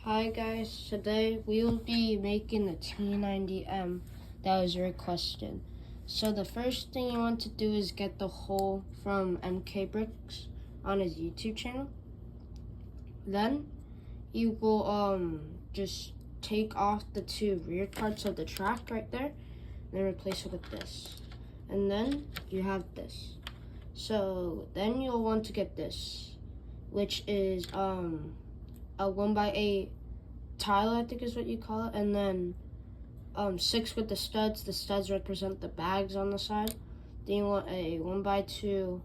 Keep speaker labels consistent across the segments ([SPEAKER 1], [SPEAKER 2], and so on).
[SPEAKER 1] Hi guys, today we will be making the t90m that was requested. So the first thing you want to do is get the hole from MK Bricks on his YouTube channel. Then you will just take off the two rear parts of the track right there, then replace it with this. And then you have this. So then you'll want to get this, which is a 1x8 tile, I think is what you call it, and then 6 with the studs. The studs represent the bags on the side. Then you want a 1x2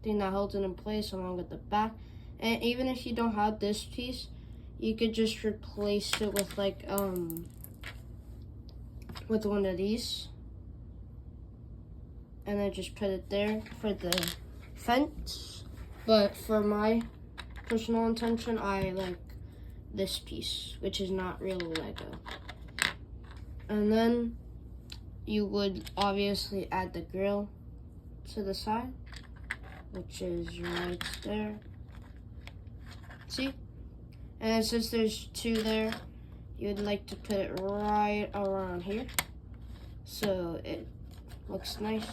[SPEAKER 1] thing that holds it in place along with the back. And even if you don't have this piece, you could just replace it with like with one of these, and then just put it there for the fence. But for my personal intention, I like this piece, which is not real Lego. And then you would obviously add the grill to the side, which is right there. See? And since there's two there, you would like to put it right around here so it looks nice.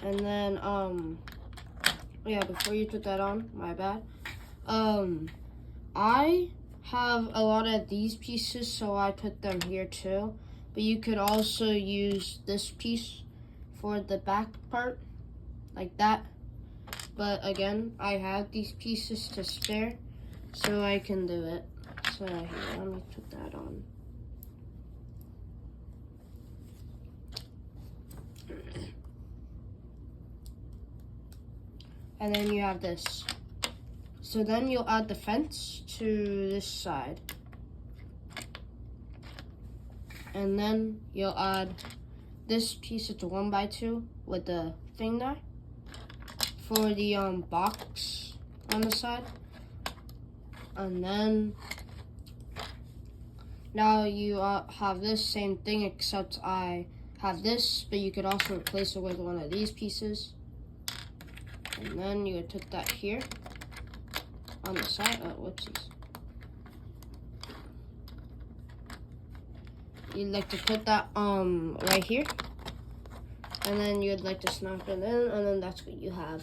[SPEAKER 1] And then yeah, before you put that on, my bad, I have a lot of these pieces, so I put them here too. But you could also use this piece for the back part, like that. But again, I have these pieces to spare, so I can do it. So here, let me put that on. And then you have this. So then you'll add the fence to this side. And then you'll add this piece. It's a 1x2 with the thing there for the box on the side. And then now you have this same thing, except I have this, but you could also replace it with one of these pieces. And then you would put that here on the side. Oh, whoopsies. You'd like to put that right here, and then you'd like to snap it in, and then that's what you have.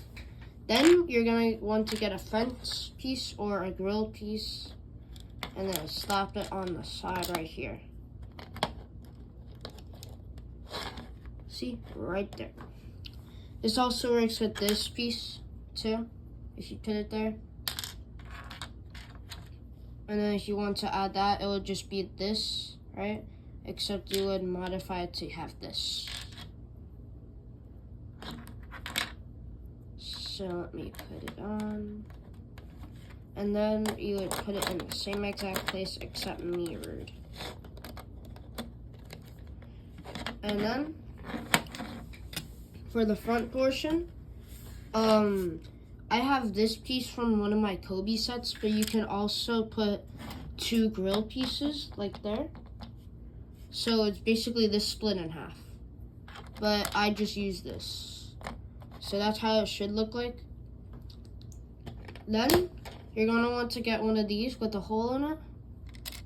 [SPEAKER 1] Then you're gonna want to get a fence piece or a grill piece, and then slap it on the side right here. See, right there. This also works with this piece too, if you put it there. And then if you want to add that, it would just be this, right? Except you would modify it to have this. So let me put it on. And then you would put it in the same exact place except mirrored. And then for the front portion, I have this piece from one of my Kobe sets, but you can also put two grill pieces like there. So it's basically this split in half. But I just use this. So that's how it should look like. Then you're gonna want to get one of these with a hole in it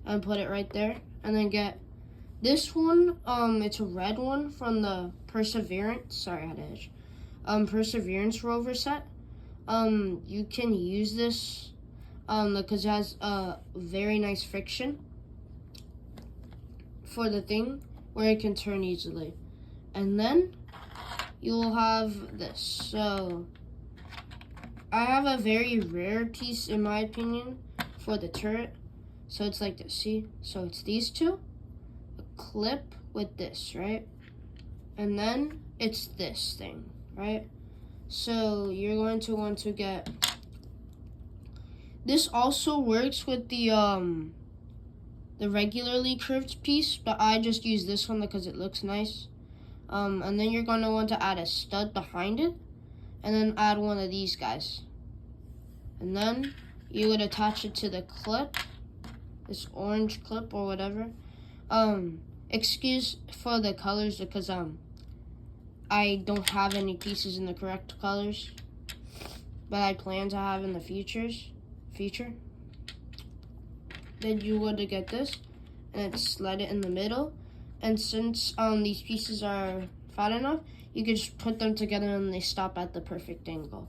[SPEAKER 1] and put it right there. And then get this one, it's a red one from the Perseverance, sorry I had an itch. Perseverance rover set. You can use this because it has a very nice friction for the thing where it can turn easily. And then you'll have this. So I have a very rare piece in my opinion for the turret. So it's like this, see? So it's these two, a clip with this, right? And then it's this thing, right? So you're going to want to get, this also works with the regularly curved piece, but I just use this one because it looks nice. And then you're going to want to add a stud behind it, and then add one of these guys. And then you would attach it to the clip, this orange clip or whatever. Excuse for the colors because I don't have any pieces in the correct colors, but I plan to have in the future. then you would get this, and slide it in the middle. And since these pieces are fat enough, you could just put them together and they stop at the perfect angle.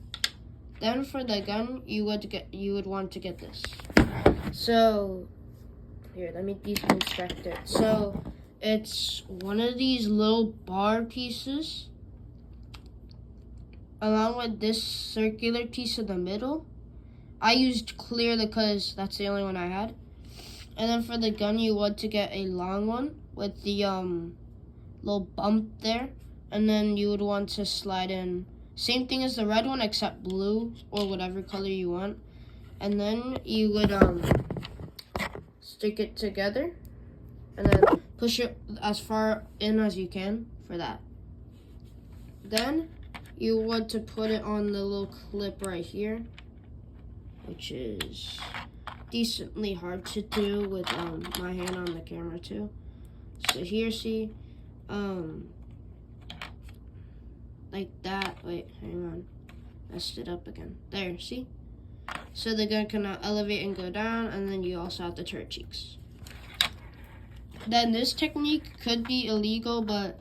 [SPEAKER 1] Then for the gun, you would want to get this. So here, let me deconstruct it. So it's one of these little bar pieces along with this circular piece in the middle. I used clear because that's the only one I had. And then for the gun, you want to get a long one with the little bump there. And then you would want to slide in, same thing as the red one except blue or whatever color you want. And then you would stick it together and then push it as far in as you can for that. Then you want to put it on the little clip right here, which is decently hard to do with my hand on the camera too. So here, see, like that. Wait, hang on, messed it up again. There, see? So the gun can elevate and go down, and then you also have the turret cheeks. Then this technique could be illegal, but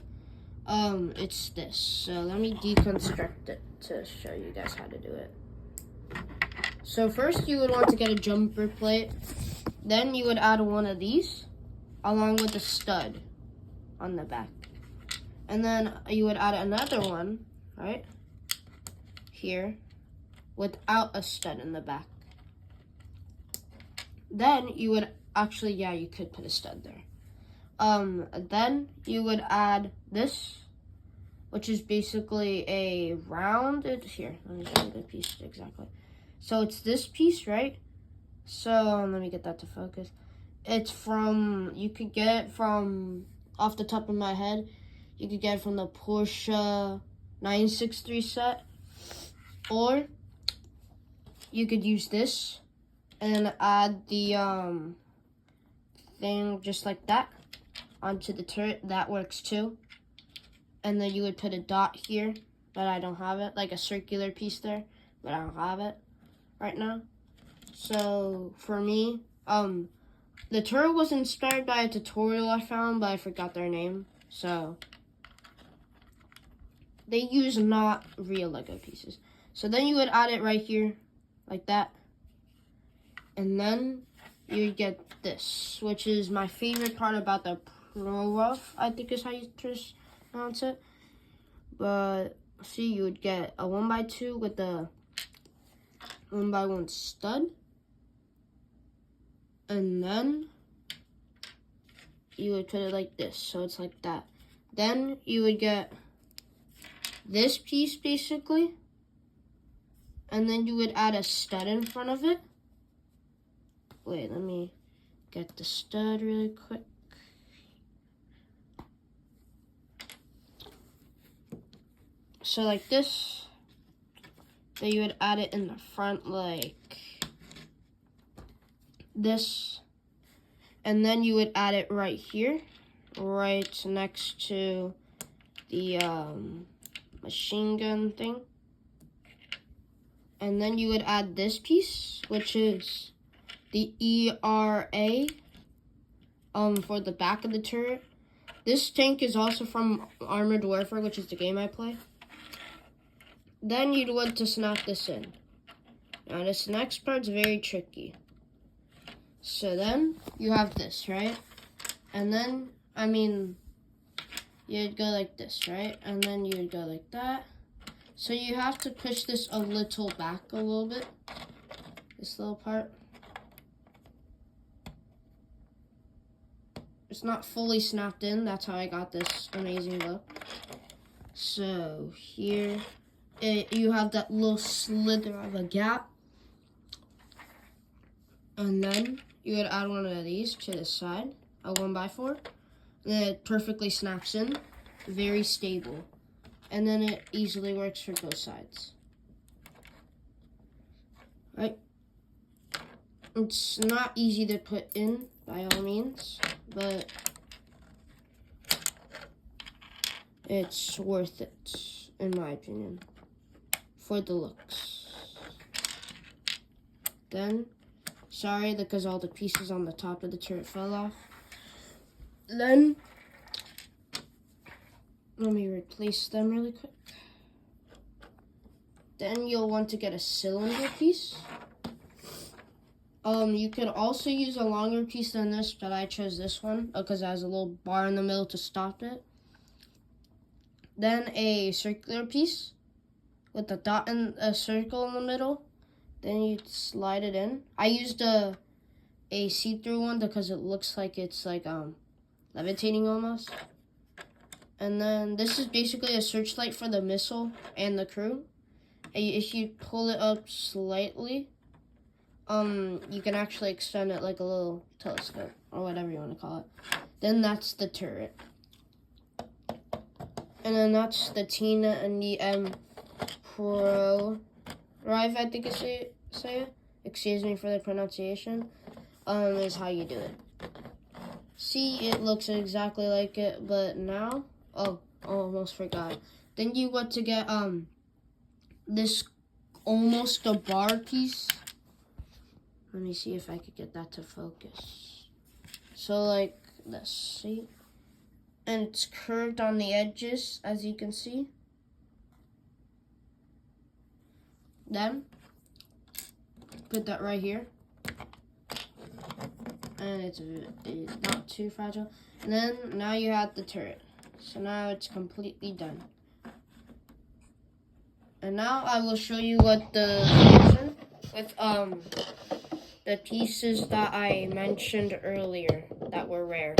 [SPEAKER 1] it's this. So let me deconstruct it to show you guys how to do it. So first you would want to get a jumper plate. Then you would add one of these along with a stud on the back. And then you would add another one, right, here, without a stud in the back. Then you would actually, yeah, you could put a stud there. Then you would add this, which is basically a rounded, here, let me show you the piece exactly. So it's this piece, right? So let me get that to focus. It's from, you could get it from, off the top of my head, you could get it from the Porsche 963 set, or you could use this and add the thing just like that onto the turret. That works too. And then you would put a dot here, but I don't have it, like a circular piece there, but I don't have it right now. So for me, the turret was inspired by a tutorial I found, but I forgot their name. So they use not real Lego pieces. So then you would add it right here, like that. And then you would get this, which is my favorite part about the proryv, I think is how you pronounce it. But see, you would get a 1x2 with the 1x1 stud. And then you would put it like this, so it's like that. Then you would get this piece basically, and then you would add a stud in front of it. Wait, let me get the stud really quick. So like this, then you would add it in the front like this, and then you would add it right here, right next to the machine gun thing. And then you would add this piece, which is the ERA for the back of the turret. This tank is also from Armored Warfare, which is the game I play. Then you'd want to snap this in. Now this next part's very tricky. So then you have this, right? And then, I mean, you'd go like this, right? And then you'd go like that. So you have to push this a little back a little bit, this little part. It's not fully snapped in, that's how I got this amazing look. So here, you have that little slither of a gap. And then you would add one of these to the side, a 1x4. And then it perfectly snaps in, very stable. And then it easily works for both sides. Right? It's not easy to put in, by all means, but it's worth it, in my opinion, for the looks. Then, Sorry, because all the pieces on the top of the turret fell off. Then, let me replace them really quick. Then you'll want to get a cylinder piece. You could also use a longer piece than this, but I chose this one because it has a little bar in the middle to stop it. Then a circular piece with a dot and a circle in the middle. Then you slide it in. I used a see-through one because it looks like it's like levitating almost. And then this is basically a searchlight for the missile and the crew. And if you pull it up slightly, you can actually extend it like a little telescope or whatever you want to call it. Then that's the turret. And then that's the t90m proryv, I think it's say it. Excuse me for the pronunciation. Is how you do it. See, it looks exactly like it, but now, almost forgot. Then you want to get this almost a bar piece. Let me see if I could get that to focus. So like this, see? And it's curved on the edges, as you can see. Then, put that right here. And it's not too fragile. And then, now you have the turret. So now it's completely done. And now I will show you what the version with the pieces that I mentioned earlier that were rare.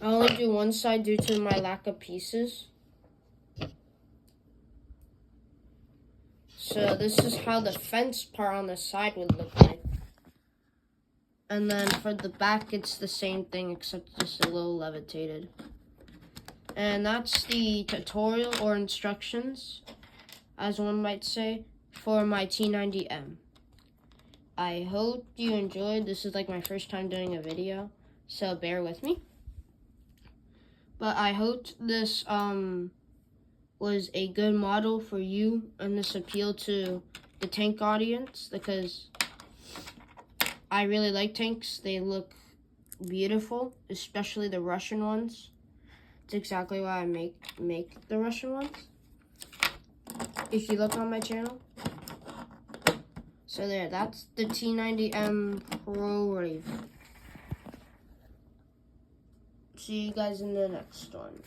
[SPEAKER 1] I only do one side due to my lack of pieces. So this is how the fence part on the side would look like. And then for the back, it's the same thing except just a little levitated. And that's the tutorial or instructions, as one might say, for my t90m. I hope you enjoyed. This is like my first time doing a video, so bear with me. But I hope this was a good model for you and this appealed to the tank audience because I really like tanks. They look beautiful, especially the Russian ones. It's exactly why I make the Russian ones. If you look on my channel. So there, that's the t90m proryv. See you guys in the next one.